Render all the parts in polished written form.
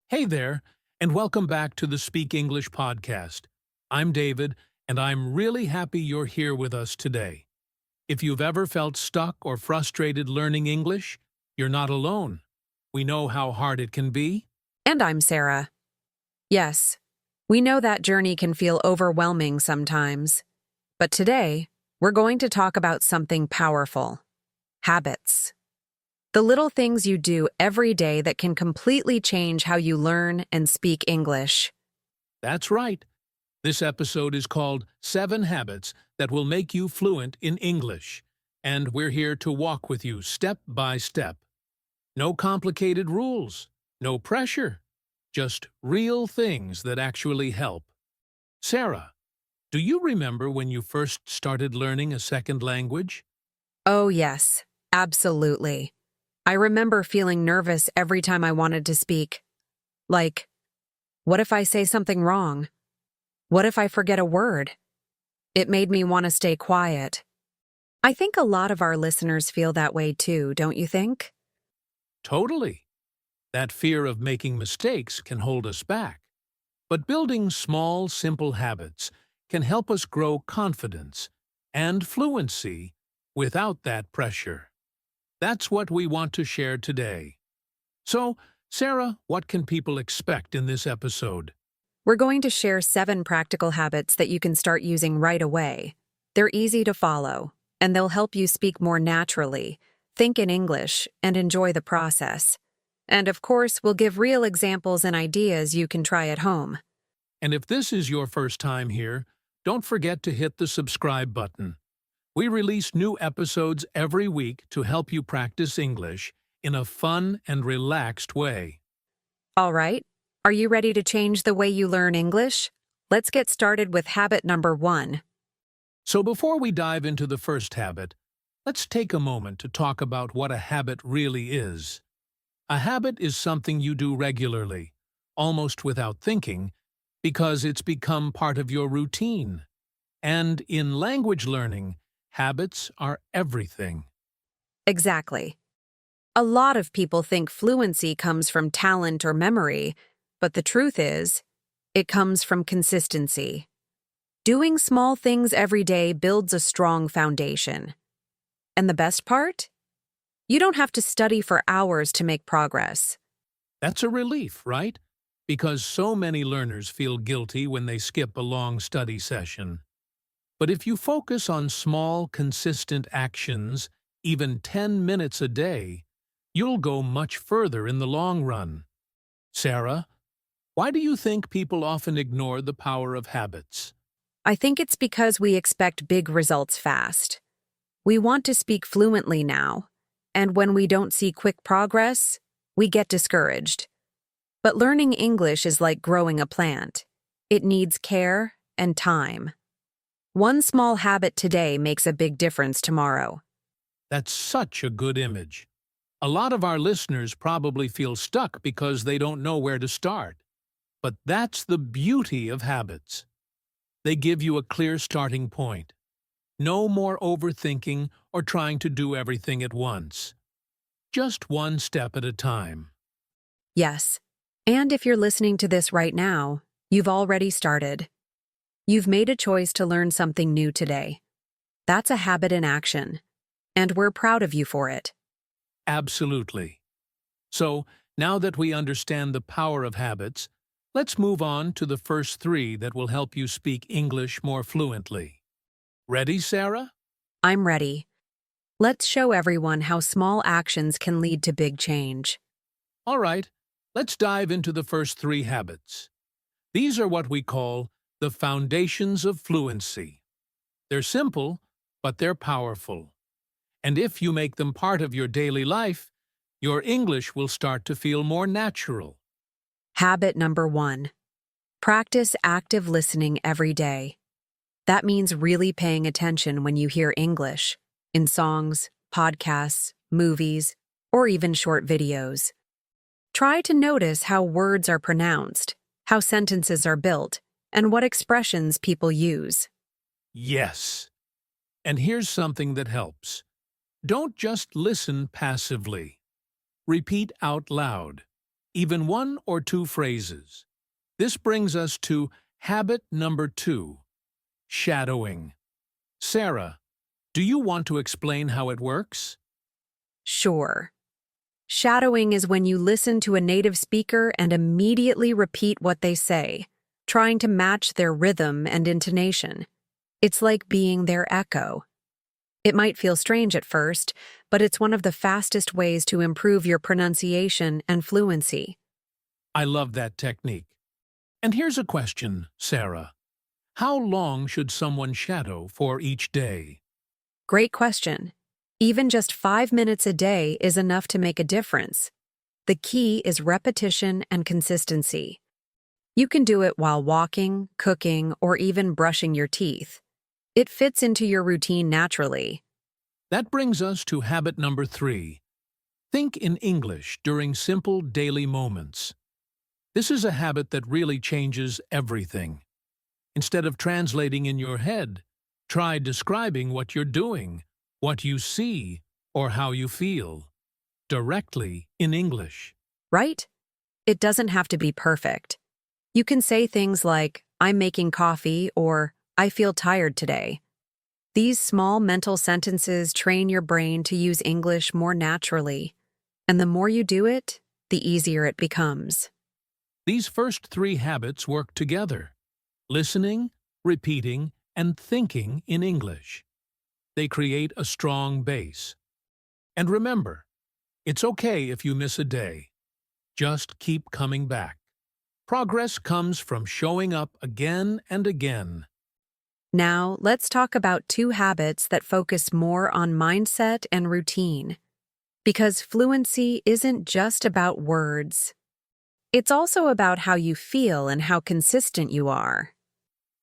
Hey there, and welcome back to the Speak English podcast. I'm David, and I'm really happy you're here with us today. If you've ever felt stuck or frustrated learning English, you're not alone. We know how hard it can be. And I'm Sarah. Yes, we know that journey can feel overwhelming sometimes. But today, we're going to talk about something powerful: habits. The little things you do every day that can completely change how you learn and speak English. That's right. This episode is called 7 Habits That Will Make You Fluent in English, and we're here to walk with you step by step. No complicated rules, no pressure, just real things that actually help. Sarah, do you remember when you first started learning a second language? Oh, yes, absolutely. I remember feeling nervous every time I wanted to speak. Like, what if I say something wrong? What if I forget a word? It made me want to stay quiet. I think a lot of our listeners feel that way too, don't you think? Totally. That fear of making mistakes can hold us back. But building small, simple habits can help us grow confidence and fluency without that pressure. That's what we want to share today. So, Sarah, what can people expect in this episode? We're going to share 7 practical habits that you can start using right away. They're easy to follow, and they'll help you speak more naturally, think in English, and enjoy the process. And of course, we'll give real examples and ideas you can try at home. And if this is your first time here, don't forget to hit the subscribe button. We release new episodes every week to help you practice English in a fun and relaxed way. All right, are you ready to change the way you learn English? Let's get started with habit number 1. So before we dive into the first habit, let's take a moment to talk about what a habit really is. A habit is something you do regularly, almost without thinking, because it's become part of your routine. And in language learning, habits are everything. Exactly. A lot of people think fluency comes from talent or memory, but the truth is, it comes from consistency. Doing small things every day builds a strong foundation. And the best part? You don't have to study for hours to make progress. That's a relief, right? Because so many learners feel guilty when they skip a long study session. But if you focus on small, consistent actions, even 10 minutes a day, you'll go much further in the long run. Sarah, why do you think people often ignore the power of habits? I think it's because we expect big results fast. We want to speak fluently now, and when we don't see quick progress, we get discouraged. But learning English is like growing a plant. It needs care and time. One small habit today makes a big difference tomorrow. That's such a good image. A lot of our listeners probably feel stuck because they don't know where to start. But that's the beauty of habits. They give you a clear starting point. No more overthinking or trying to do everything at once. Just one step at a time. Yes. And if you're listening to this right now, you've already started. You've made a choice to learn something new today. That's a habit in action, and we're proud of you for it. Absolutely. So, now that we understand the power of habits, let's move on to the first 3 that will help you speak English more fluently. Ready, Sarah? I'm ready. Let's show everyone how small actions can lead to big change. All right, let's dive into the first 3 habits. These are what we call the foundations of fluency. They're simple, but they're powerful. And if you make them part of your daily life, your English will start to feel more natural. Habit number 1. Practice active listening every day. That means really paying attention when you hear English, in songs, podcasts, movies, or even short videos. Try to notice how words are pronounced, how sentences are built, and what expressions people use. Yes. And here's something that helps. Don't just listen passively. Repeat out loud. even one or two phrases. This brings us to habit number 2, shadowing. Sarah, do you want to explain how it works? Sure. Shadowing is when you listen to a native speaker and immediately repeat what they say, trying to match their rhythm and intonation. It's like being their echo. It might feel strange at first, but it's one of the fastest ways to improve your pronunciation and fluency. I love that technique. And here's a question, Sarah. How long should someone shadow for each day? Great question. Even just 5 minutes a day is enough to make a difference. The key is repetition and consistency. You can do it while walking, cooking, or even brushing your teeth. It fits into your routine naturally. That brings us to habit number 3. Think in English during simple daily moments. This is a habit that really changes everything. Instead of translating in your head, try describing what you're doing, what you see, or how you feel, directly in English. Right? It doesn't have to be perfect. You can say things like, I'm making coffee, or I feel tired today. These small mental sentences train your brain to use English more naturally, and the more you do it, the easier it becomes. These first 3 habits work together: listening, repeating, and thinking in English. They create a strong base. And remember, it's okay if you miss a day. Just keep coming back. Progress comes from showing up again and again. Now, let's talk about 2 habits that focus more on mindset and routine. Because fluency isn't just about words. It's also about how you feel and how consistent you are.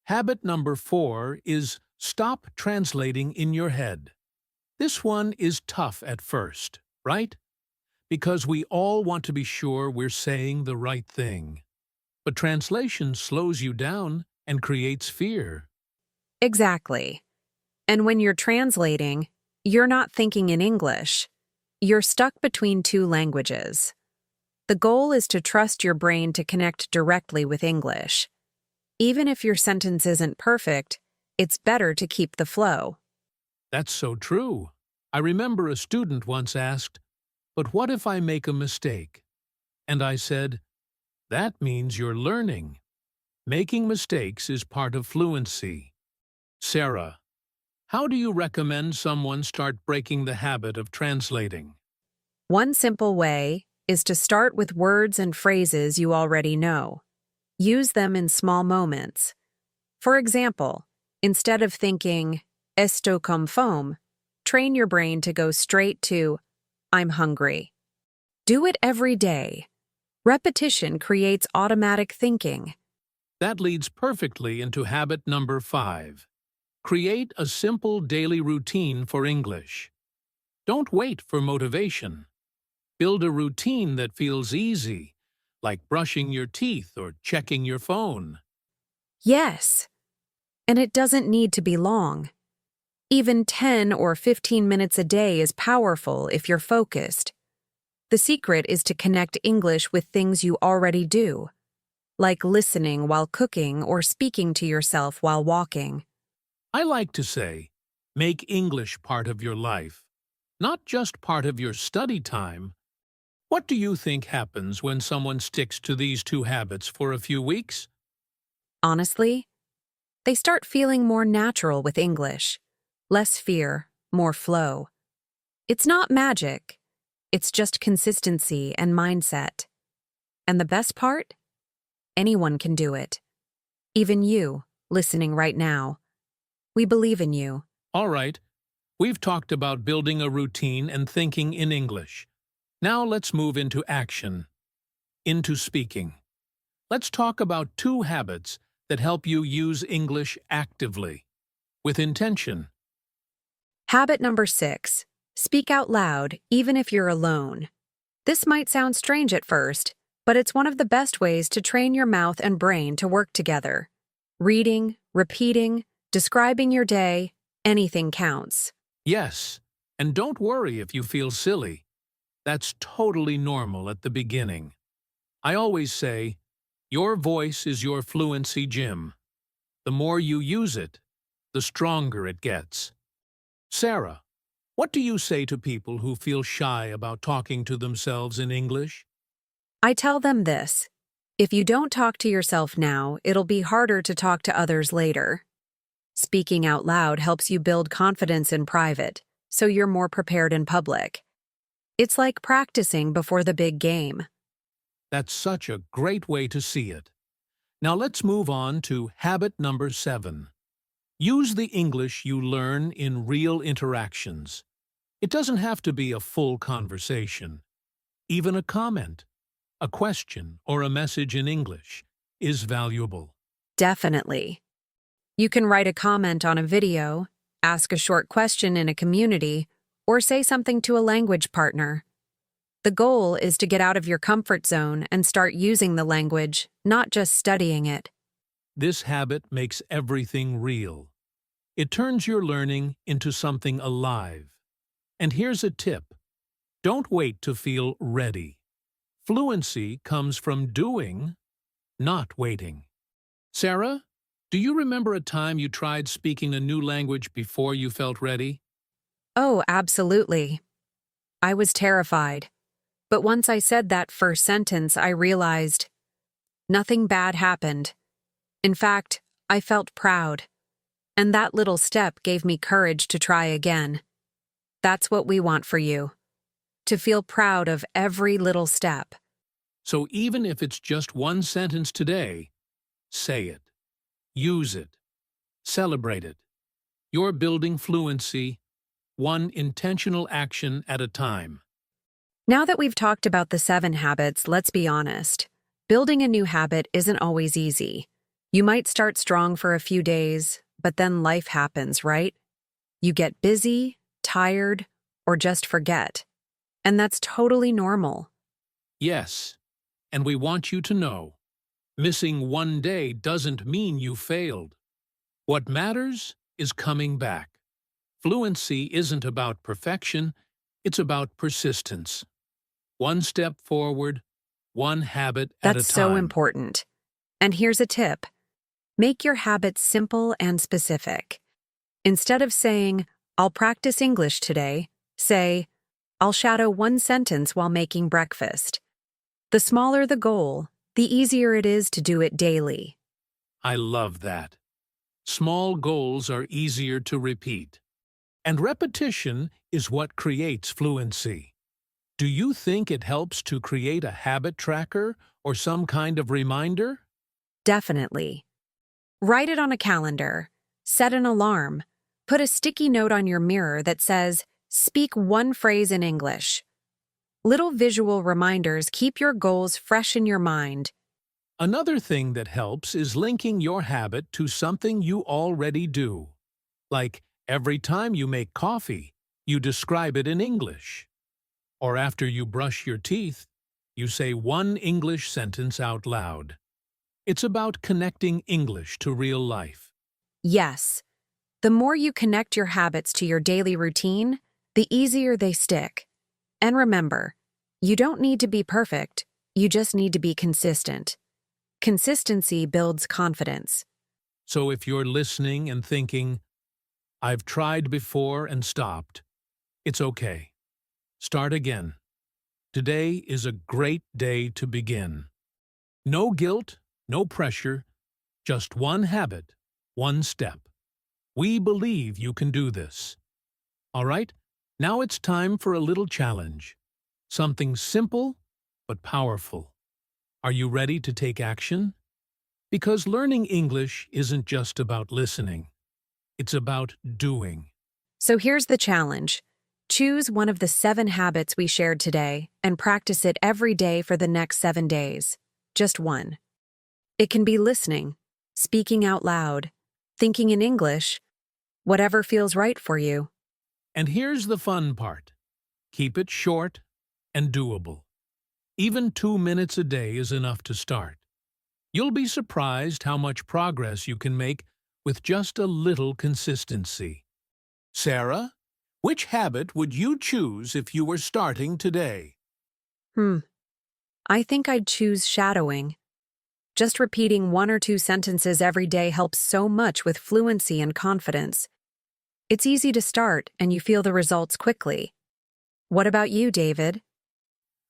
Habit number 4 is stop translating in your head. This one is tough at first, right? Because we all want to be sure we're saying the right thing. But translation slows you down and creates fear. Exactly. And when you're translating, you're not thinking in English. You're stuck between 2 languages. The goal is to trust your brain to connect directly with English. Even if your sentence isn't perfect, it's better to keep the flow. That's so true. I remember a student once asked, "But what if I make a mistake?" And I said, "That means you're learning. Making mistakes is part of fluency." Sarah, how do you recommend someone start breaking the habit of translating? One simple way is to start with words and phrases you already know. Use them in small moments. For example, instead of thinking, esto con fome, train your brain to go straight to, I'm hungry. Do it every day. Repetition creates automatic thinking. That leads perfectly into habit number 5. Create a simple daily routine for English. Don't wait for motivation. Build a routine that feels easy, like brushing your teeth or checking your phone. Yes, and it doesn't need to be long. Even 10 or 15 minutes a day is powerful if you're focused. The secret is to connect English with things you already do, like listening while cooking or speaking to yourself while walking. I like to say, make English part of your life, not just part of your study time. What do you think happens when someone sticks to these 2 habits for a few weeks? Honestly, they start feeling more natural with English. Less fear, more flow. It's not magic. It's just consistency and mindset. And the best part? Anyone can do it. Even you, listening right now. We believe in you. All right, we've talked about building a routine and thinking in English. Now let's move into action, into speaking. Let's talk about 2 habits that help you use English actively, with intention. Habit number 6. Speak out loud, even if you're alone. This might sound strange at first, but it's one of the best ways to train your mouth and brain to work together. Reading, repeating, describing your day, anything counts. Yes, and don't worry if you feel silly. That's totally normal at the beginning. I always say, your voice is your fluency gym. The more you use it, the stronger it gets. Sarah, what do you say to people who feel shy about talking to themselves in English? I tell them this: if you don't talk to yourself now, it'll be harder to talk to others later. Speaking out loud helps you build confidence in private, so you're more prepared in public. It's like practicing before the big game. That's such a great way to see it. Now let's move on to habit number 7. Use the English you learn in real interactions. It doesn't have to be a full conversation. Even a comment, a question, or a message in English is valuable. Definitely. You can write a comment on a video, ask a short question in a community, or say something to a language partner. The goal is to get out of your comfort zone and start using the language, not just studying it. This habit makes everything real. It turns your learning into something alive. And here's a tip. Don't wait to feel ready. Fluency comes from doing, not waiting. Sarah, do you remember a time you tried speaking a new language before you felt ready? Oh, absolutely. I was terrified. But once I said that first sentence, I realized nothing bad happened. In fact, I felt proud. And that little step gave me courage to try again. That's what we want for you. To feel proud of every little step. So even if it's just one sentence today, say it. Use it. Celebrate it. You're building fluency, one intentional action at a time. Now that we've talked about the 7 habits, let's be honest. Building a new habit isn't always easy. You might start strong for a few days, but then life happens, right? You get busy, tired, or just forget. And that's totally normal. Yes, and we want you to know, missing one day doesn't mean you failed. What matters is coming back. Fluency isn't about perfection, it's about persistence. One step forward, one habit at a time. That's so important. And here's a tip. Make your habits simple and specific. Instead of saying, I'll practice English today, say, I'll shadow one sentence while making breakfast. The smaller the goal, the easier it is to do it daily. I love that. Small goals are easier to repeat. And repetition is what creates fluency. Do you think it helps to create a habit tracker or some kind of reminder? Definitely. Write it on a calendar. Set an alarm. Put a sticky note on your mirror that says, speak one phrase in English. Little visual reminders keep your goals fresh in your mind. Another thing that helps is linking your habit to something you already do. Like every time you make coffee, you describe it in English. Or after you brush your teeth, you say one English sentence out loud. It's about connecting English to real life. Yes, the more you connect your habits to your daily routine, the easier they stick. And remember, you don't need to be perfect, you just need to be consistent. Consistency builds confidence. So if you're listening and thinking, I've tried before and stopped, it's okay. Start again. Today is a great day to begin. No guilt, no pressure, just one habit, one step. We believe you can do this. All right, now it's time for a little challenge. Something simple but powerful. Are you ready to take action? Because learning English isn't just about listening. It's about doing. So here's the challenge. Choose one of the 7 habits we shared today and practice it every day for the next 7 days. Just one. It can be listening, speaking out loud, thinking in English, whatever feels right for you. And here's the fun part. Keep it short and doable. Even 2 minutes a day is enough to start. You'll be surprised how much progress you can make with just a little consistency. Sarah, which habit would you choose if you were starting today? I think I'd choose shadowing. Just repeating 1 or 2 sentences every day helps so much with fluency and confidence. It's easy to start, and you feel the results quickly. What about you, David?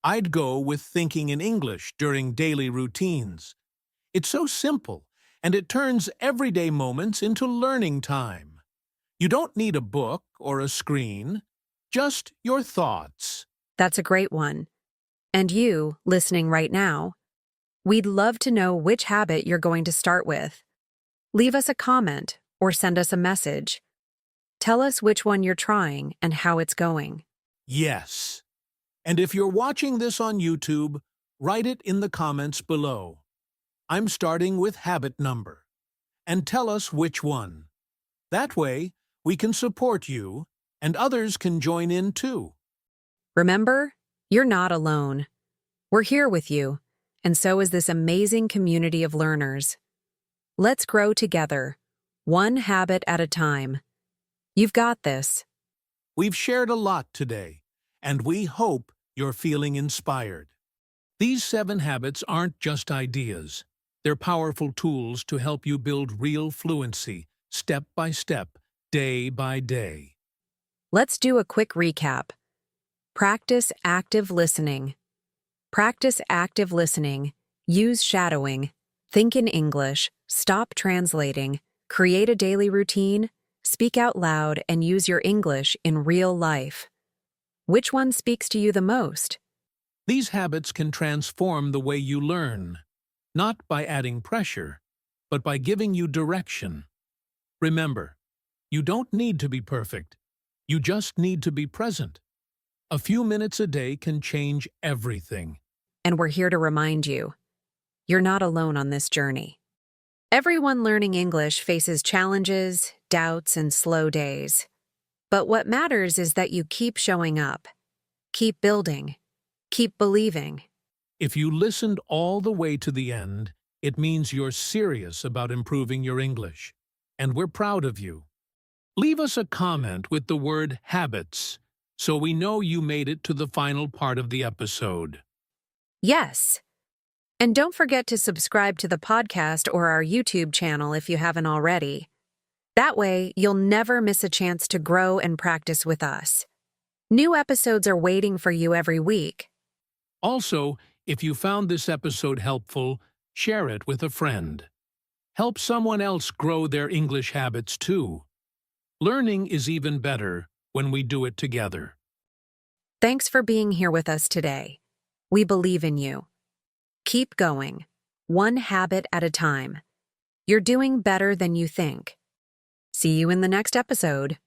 I'd go with thinking in English during daily routines. It's so simple, and it turns everyday moments into learning time. You don't need a book or a screen, just your thoughts. That's a great one. And you, listening right now, we'd love to know which habit you're going to start with. Leave us a comment or send us a message. Tell us which one you're trying and how it's going. Yes. And if you're watching this on YouTube, write it in the comments below. I'm starting with habit number. And tell us which one. That way, we can support you, and others can join in too. Remember, you're not alone. We're here with you, and so is this amazing community of learners. Let's grow together, one habit at a time. You've got this. We've shared a lot today, and we hope you're feeling inspired. These 7 habits aren't just ideas. They're powerful tools to help you build real fluency, step by step, day by day. Let's do a quick recap. Practice active listening. Practice active listening. Use shadowing. Think in English. Stop translating. Create a daily routine. Speak out loud and use your English in real life. Which one speaks to you the most? These habits can transform the way you learn, not by adding pressure, but by giving you direction. Remember, you don't need to be perfect. You just need to be present. A few minutes a day can change everything. And we're here to remind you, you're not alone on this journey. Everyone learning English faces challenges, doubts, and slow days. But what matters is that you keep showing up, keep building, keep believing. If you listened all the way to the end, it means you're serious about improving your English, and we're proud of you. Leave us a comment with the word habits, so we know you made it to the final part of the episode. Yes. And don't forget to subscribe to the podcast or our YouTube channel if you haven't already. That way, you'll never miss a chance to grow and practice with us. New episodes are waiting for you every week. Also, if you found this episode helpful, share it with a friend. Help someone else grow their English habits too. Learning is even better when we do it together. Thanks for being here with us today. We believe in you. Keep going, one habit at a time. You're doing better than you think. See you in the next episode.